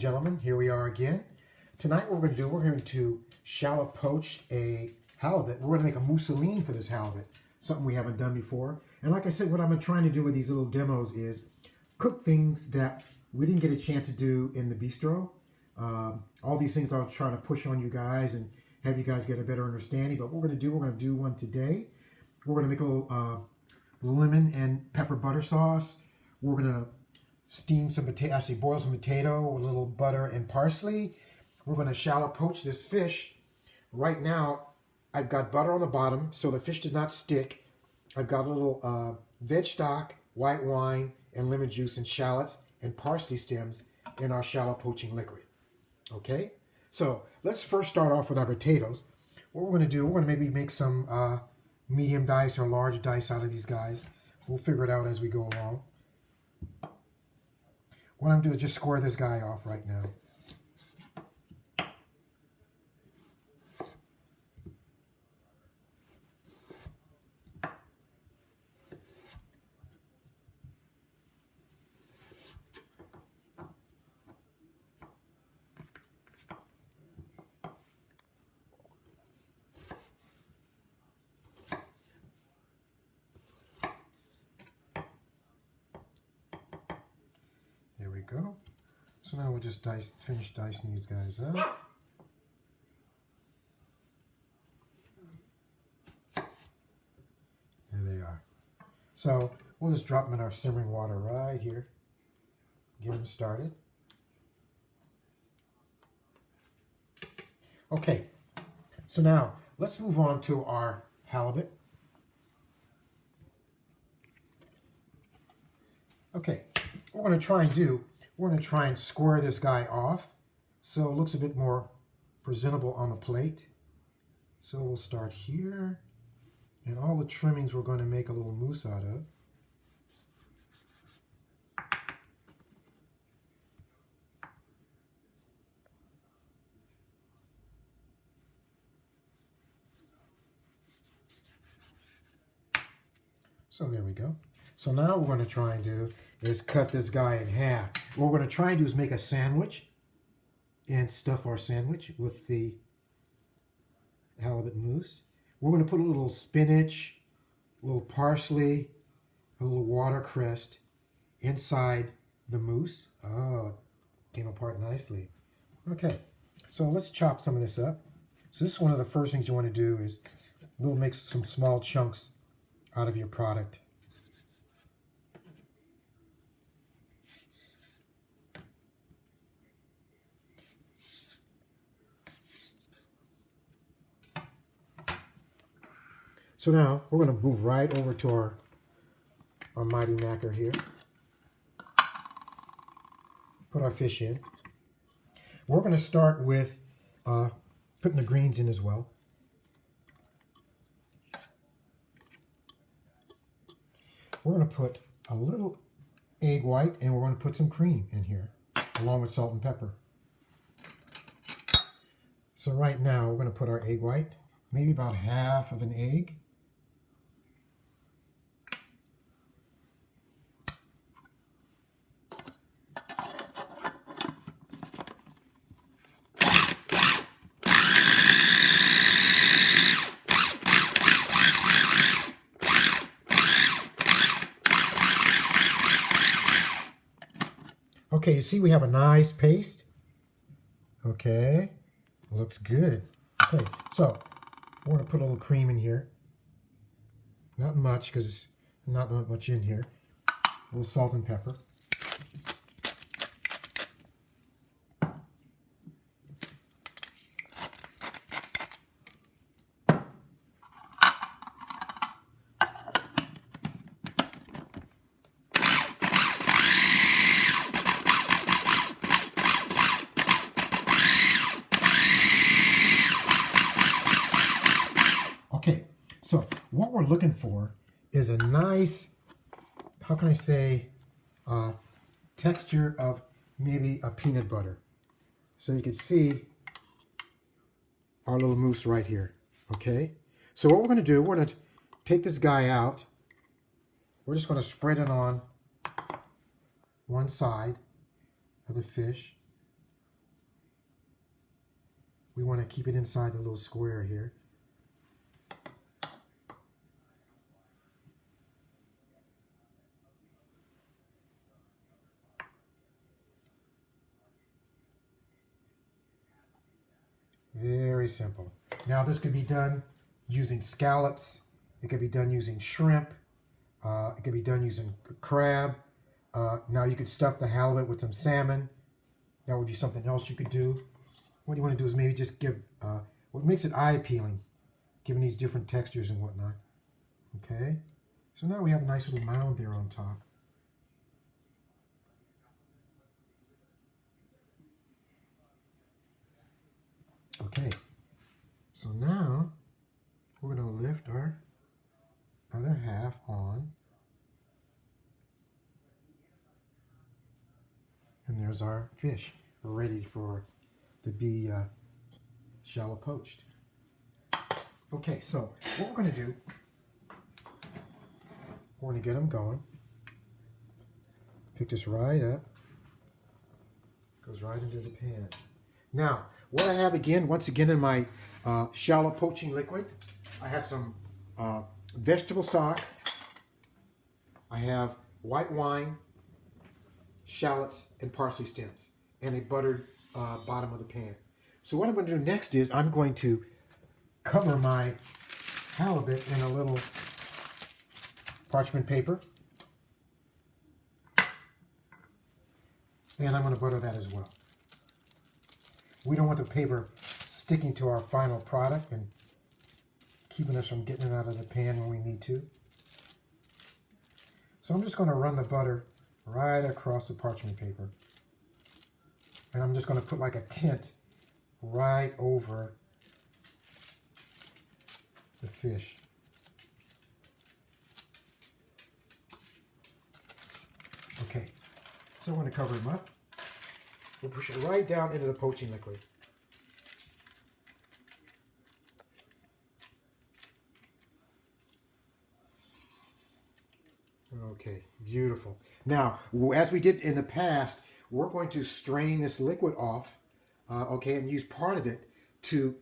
gentlemen, here we are again. Tonight what we're going to do, we're going to shallow poach a halibut. We're going to make a mousseline for this halibut, something we haven't done before. And like I said, what I've been trying to do with these little demos is cook things that we didn't get a chance to do in the bistro. All these things I'll try to push on you guys and have you guys get a better understanding. But what we're going to do one today. We're going to make a little lemon and pepper butter sauce. We're going to steam some potato, actually boil some potato with a little butter and parsley. We're going to shallow poach this fish. Right now, I've got butter on the bottom so the fish does not stick. I've got a little veg stock, white wine, and lemon juice and shallots and parsley stems in our shallow poaching liquid. Okay, so let's first start off with our potatoes. What we're going to do, we're going to maybe make some medium dice or large dice out of these guys. We'll figure it out as we go along. What I'm going to do is just square this guy off right now. There we go. So now we'll just finish dicing these guys up. There they are. So we'll just drop them in our simmering water right here. Get them started. Okay, so now let's move on to our halibut. Okay, what we're going to try and do, we're going to try and square this guy off so it looks a bit more presentable on the plate. So we'll start here, and all the trimmings we're going to make a little mousse out of. So there we go. So now what we're going to try and do is cut this guy in half. What we're going to try and do is make a sandwich and stuff our sandwich with the halibut mousse. We're going to put a little spinach, a little parsley, a little watercress inside the mousse. Oh, it came apart nicely. Okay, so let's chop some of this up. So this is one of the first things you want to do is we'll make some small chunks out of your product. So now we're going to move right over to our mighty macker here. Put our fish in. We're going to start with putting the greens in as well. We're going to put a little egg white and we're going to put some cream in here along with salt and pepper. So right now we're going to put our egg white, maybe about half of an egg. Okay, you see we have a nice paste. Okay, looks good. Okay, so we're going to put a little cream in here. Not much, because not much in here. A little salt and pepper. Okay, so what we're looking for is a nice, how can I say, texture of maybe a peanut butter. So you can see our little mousse right here, okay? So what we're going to do, we're going to take this guy out. We're just going to spread it on one side of the fish. We want to keep it inside the little square here. Very simple. Now this could be done using scallops. It could be done using shrimp. It could be done using crab. Now you could stuff the halibut with some salmon. That would be something else you could do. What you want to do is maybe just give, what makes it eye-appealing, giving these different textures and whatnot. Okay, so now we have a nice little mound there on top. Okay, so now we're going to lift our other half on. And there's our fish ready for to be shallow poached. Okay, so what we're going to do, we're going to get them going. Pick this right up. Goes right into the pan. Now, what I have once again in my shallow poaching liquid, I have some vegetable stock. I have white wine, shallots, and parsley stems, and a buttered bottom of the pan. So what I'm going to do next is I'm going to cover my halibut in a little parchment paper, and I'm going to butter that as well. We don't want the paper sticking to our final product and keeping us from getting it out of the pan when we need to. So I'm just going to run the butter right across the parchment paper. And I'm just going to put like a tint right over the fish. Okay, so I'm going to cover them up. We'll push it right down into the poaching liquid. Okay, beautiful. Now, as we did in the past, we're going to strain this liquid off, okay, and use part of it to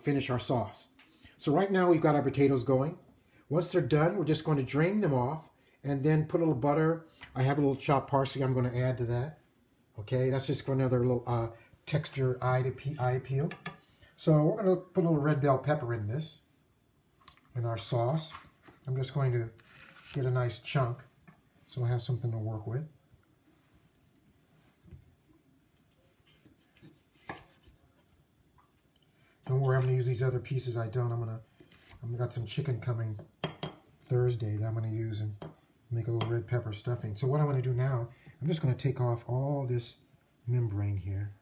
finish our sauce. So right now we've got our potatoes going. Once they're done, we're just going to drain them off and then put a little butter. I have a little chopped parsley I'm going to add to that. Okay, that's just for another little texture eye appeal. So we're going to put a little red bell pepper in this, in our sauce. I'm just going to get a nice chunk so I have something to work with. Don't worry, I'm going to use these other pieces I don't. I've got some chicken coming Thursday that I'm going to use and make a little red pepper stuffing. So what I'm going to do now, I'm just going to take off all this membrane here.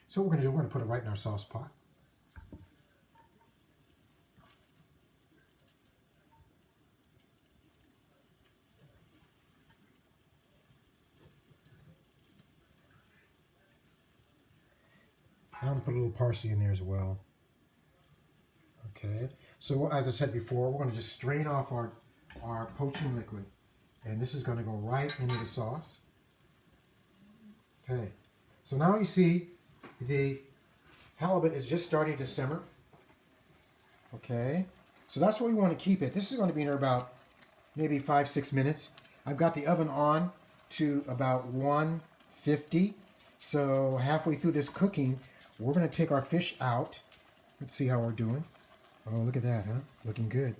So what we're going to do, we're going to put it right in our sauce pot. I'm going to put a little parsley in there as well. Okay, so as I said before, we're going to just strain off our poaching liquid. And this is going to go right into the sauce. Okay, so now you see the halibut is just starting to simmer. Okay, so that's where we want to keep it. This is going to be in about maybe 5-6 minutes. I've got the oven on to about 150. So halfway through this cooking, we're going to take our fish out. Let's see how we're doing. Oh, look at that, huh? Looking good.